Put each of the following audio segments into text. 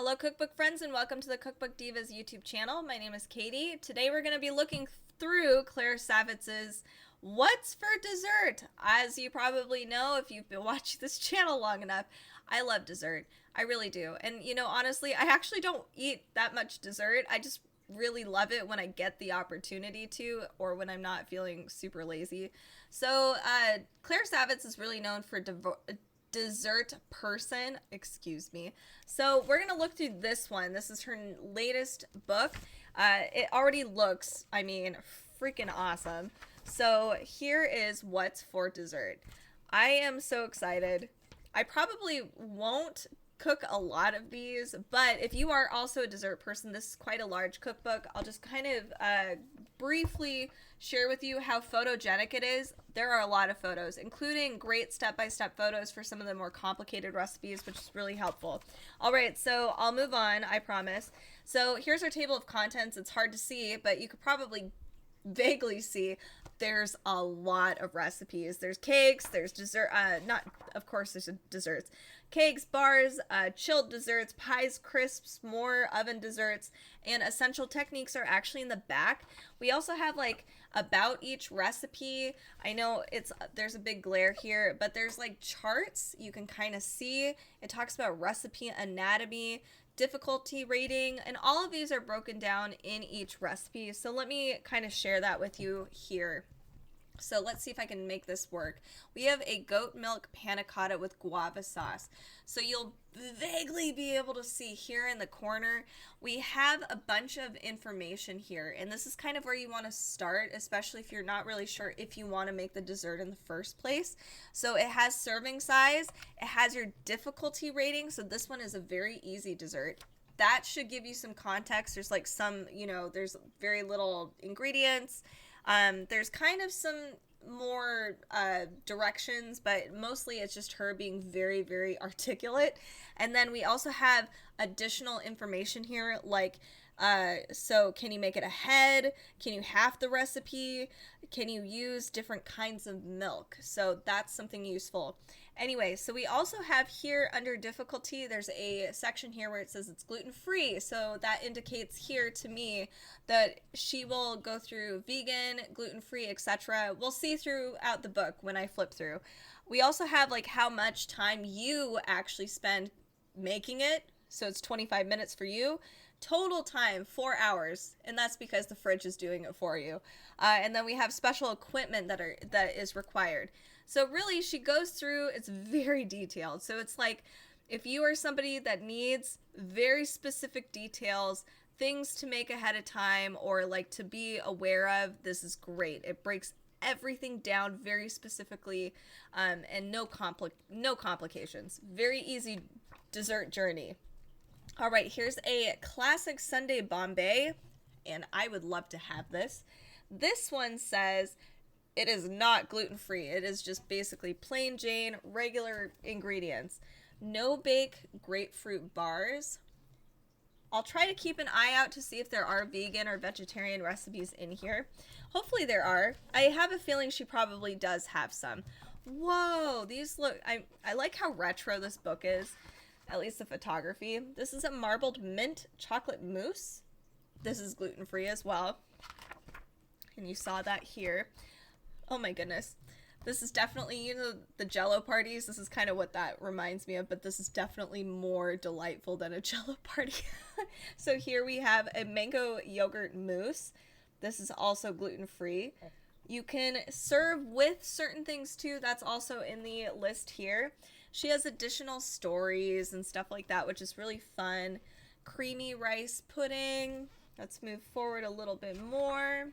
Hello cookbook friends and welcome to the Cookbook Divas YouTube channel. My name is Katie. Today we're going to be looking through Claire Savvitz's What's for Dessert? As you probably know if you've been watching this channel long enough, I love dessert. I really do. And you know, honestly, I actually don't eat that much dessert. I just really love it when I get the opportunity to, or when I'm not feeling super lazy. So Claire Saffitz is really known for dessert person, excuse me. So we're gonna look through this one. This is her latest book. It already looks, I mean, freaking awesome. So here is What's for Dessert. I am so excited. I probably won't cook a lot of these, but if you are also a dessert person, this is quite a large cookbook. I'll just kind of briefly share with you how photogenic it is. There are a lot of photos, including great step-by-step photos for some of the more complicated recipes, which is really helpful. All right, so I'll move on, I promise. So here's our table of contents. It's hard to see, but you could probably vaguely see there's a lot of recipes. There's cakes, there's dessert, not, of course, there's desserts. Cakes, bars, chilled desserts, pies, crisps, more oven desserts, and essential techniques are actually in the back. We also have like about each recipe. I know there's a big glare here, but there's like charts you can kind of see. It talks about recipe anatomy, difficulty rating, and all of these are broken down in each recipe. So let me kind of share that with you here. So let's see if I can make this work. We have a goat milk panna cotta with guava sauce. So you'll vaguely be able to see here in the corner, we have a bunch of information here. And this is kind of where you want to start, especially if you're not really sure if you want to make the dessert in the first place. So it has serving size. It has your difficulty rating. So this one is a very easy dessert. That should give you some context. There's like some, there's very little ingredients. There's kind of some more directions, but mostly it's just her being very, very articulate. And then we also have additional information here, like so can you make it ahead? Can you half the recipe? Can you use different kinds of milk? So that's something useful. Anyway, so we also have here under difficulty, there's a section here where it says it's gluten-free. So that indicates here to me that she will go through vegan, gluten-free, etc. We'll see throughout the book when I flip through. We also have like how much time you actually spend making it. So it's 25 minutes for you. Total time, 4 hours, and that's because the fridge is doing it for you. And then we have special equipment that is required. So really, she goes through, it's very detailed. So it's like, if you are somebody that needs very specific details, things to make ahead of time, or like to be aware of, this is great. It breaks everything down very specifically, and no complications. Very easy dessert journey. All right, here's a classic Sunday Bombay, and I would love to have this. This one says it is not gluten-free. It is just basically plain Jane, regular ingredients. No bake grapefruit bars. I'll try to keep an eye out to see if there are vegan or vegetarian recipes in here. Hopefully there are. I have a feeling she probably does have some. Whoa, these look, I like how retro this book is. At least the photography. This is a marbled mint chocolate mousse. This is gluten-free as well. And you saw that here. Oh my goodness. This is definitely, the Jell-O parties. This is kind of what that reminds me of, but this is definitely more delightful than a Jell-O party. So here we have a mango yogurt mousse. This is also gluten-free. You can serve with certain things too. That's also in the list here. She has additional stories and stuff like that, which is really fun. Creamy rice pudding. Let's move forward a little bit more.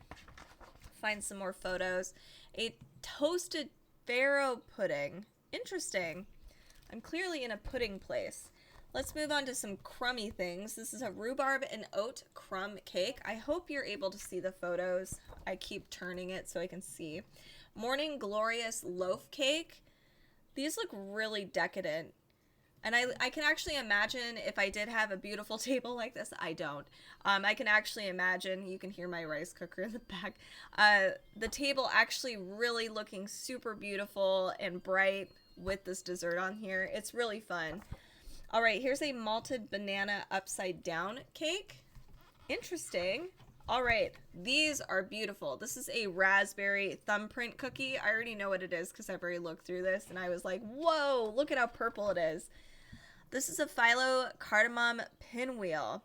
Find some more photos. A toasted farro pudding. Interesting. I'm clearly in a pudding place. Let's move on to some crummy things. This is a rhubarb and oat crumb cake. I hope you're able to see the photos. I keep turning it so I can see. Morning Glorious loaf cake. These look really decadent. And I can actually imagine if I did have a beautiful table like this. I don't. I can actually imagine, you can hear my rice cooker in the back, the table actually really looking super beautiful and bright with this dessert on here. It's really fun. All right, here's a malted banana upside down cake. Interesting. All right, these are beautiful. This is a raspberry thumbprint cookie. I already know what it is because I've already looked through this and I was like, whoa, look at how purple it is. This is a phyllo cardamom pinwheel.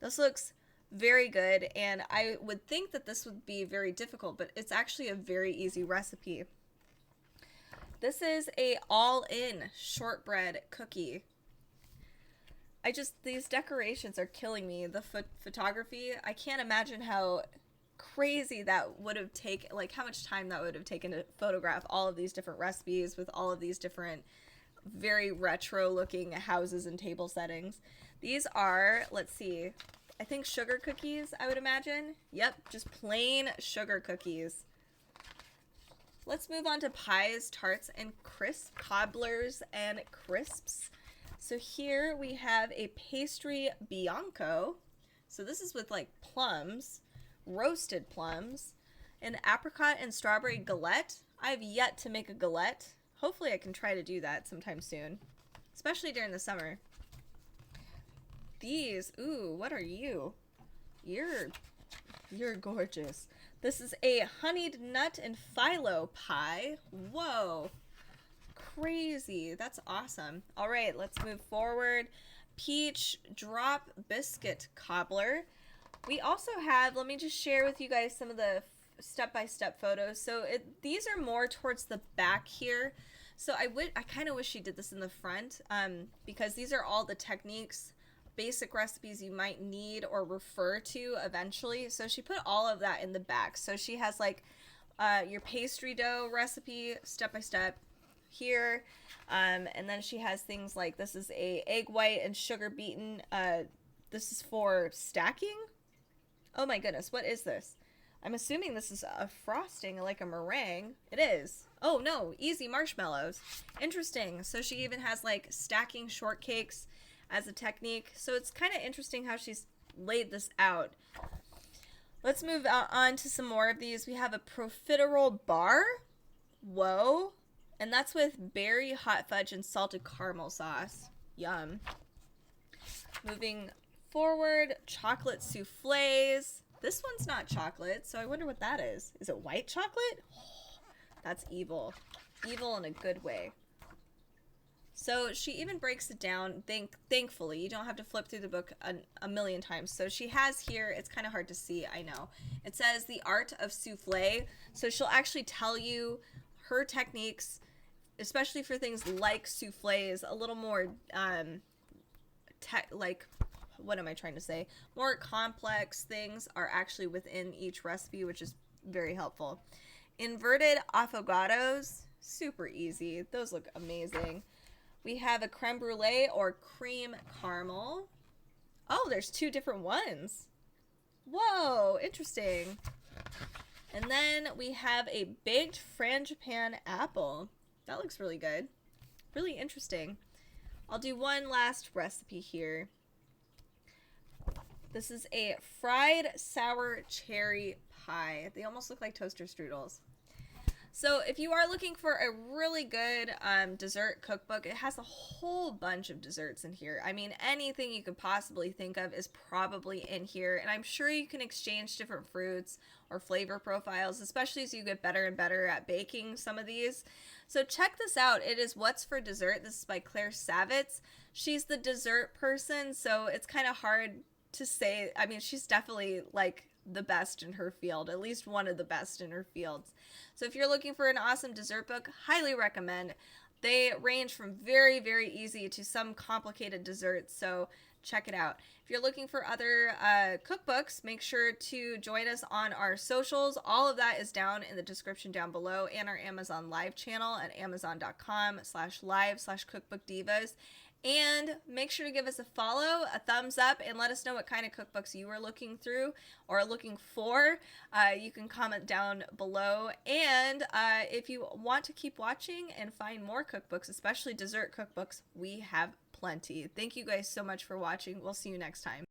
This looks very good, and I would think that this would be very difficult, but it's actually a very easy recipe. This is a all-in shortbread cookie. These decorations are killing me. The photography, I can't imagine how crazy that would have taken, like how much time that would have taken to photograph all of these different recipes with all of these different very retro looking houses and table settings. These are, let's see, I think sugar cookies, I would imagine. Yep, just plain sugar cookies. Let's move on to pies, tarts, and crisp, cobblers and crisps. So here we have a pastry bianco. So this is with like plums, roasted plums, an apricot and strawberry galette. I've yet to make a galette. Hopefully I can try to do that sometime soon, especially during the summer. These, ooh, what are you? You're gorgeous. This is a honeyed nut and phyllo pie. Whoa, crazy. That's awesome. All right, let's move forward. Peach drop biscuit cobbler. We also have, let me just share with you guys some of the step-by-step photos. So these are more towards the back here. So I kind of wish she did this in the front because these are all the techniques, basic recipes you might need or refer to eventually. So she put all of that in the back. So she has like your pastry dough recipe step by step here, and then she has things like this is a egg white and sugar beaten. This is for stacking. Oh my goodness, what is this? I'm assuming this is a frosting, like a meringue. It is. Oh no, easy marshmallows. Interesting. So she even has like stacking shortcakes as a technique. So it's kind of interesting how she's laid this out. Let's move on to some more of these. We have a profiterole bar. Whoa. And that's with berry hot fudge and salted caramel sauce. Yum. Moving forward, chocolate souffles. This one's not chocolate, so I wonder what that is. Is it white chocolate? Oh, that's evil. Evil in a good way. So she even breaks it down, thankfully. You don't have to flip through the book a million times. So she has here, it's kind of hard to see, I know. It says the art of souffle. So she'll actually tell you her techniques, especially for things like souffles, a little more, what am I trying to say? More complex things are actually within each recipe, which is very helpful. Inverted affogatos, super easy. Those look amazing. We have a creme brulee or cream caramel. Oh, there's two different ones. Whoa, interesting. And then we have a baked frangipane apple. That looks really good. Really interesting. I'll do one last recipe here. This is a fried sour cherry pie. They almost look like toaster strudels. So if you are looking for a really good dessert cookbook, it has a whole bunch of desserts in here. I mean, anything you could possibly think of is probably in here. And I'm sure you can exchange different fruits or flavor profiles, especially as you get better and better at baking some of these. So check this out. It is What's for Dessert. This is by Saffitz. She's the dessert person, so it's kind of hard to say. I mean, she's definitely like the best in her field, at least one of the best in her fields. So if you're looking for an awesome dessert book, highly recommend. They range from very, very easy to some complicated desserts, so check it out. If you're looking for other cookbooks, make sure to join us on our socials. All of that is down in the description down below, and our Amazon Live channel at amazon.com/live/cookbookdivas. And make sure to give us a follow, a thumbs up, and let us know what kind of cookbooks you are looking through or looking for. You can comment down below. And if you want to keep watching and find more cookbooks, especially dessert cookbooks, we have plenty. Thank you guys so much for watching. We'll see you next time.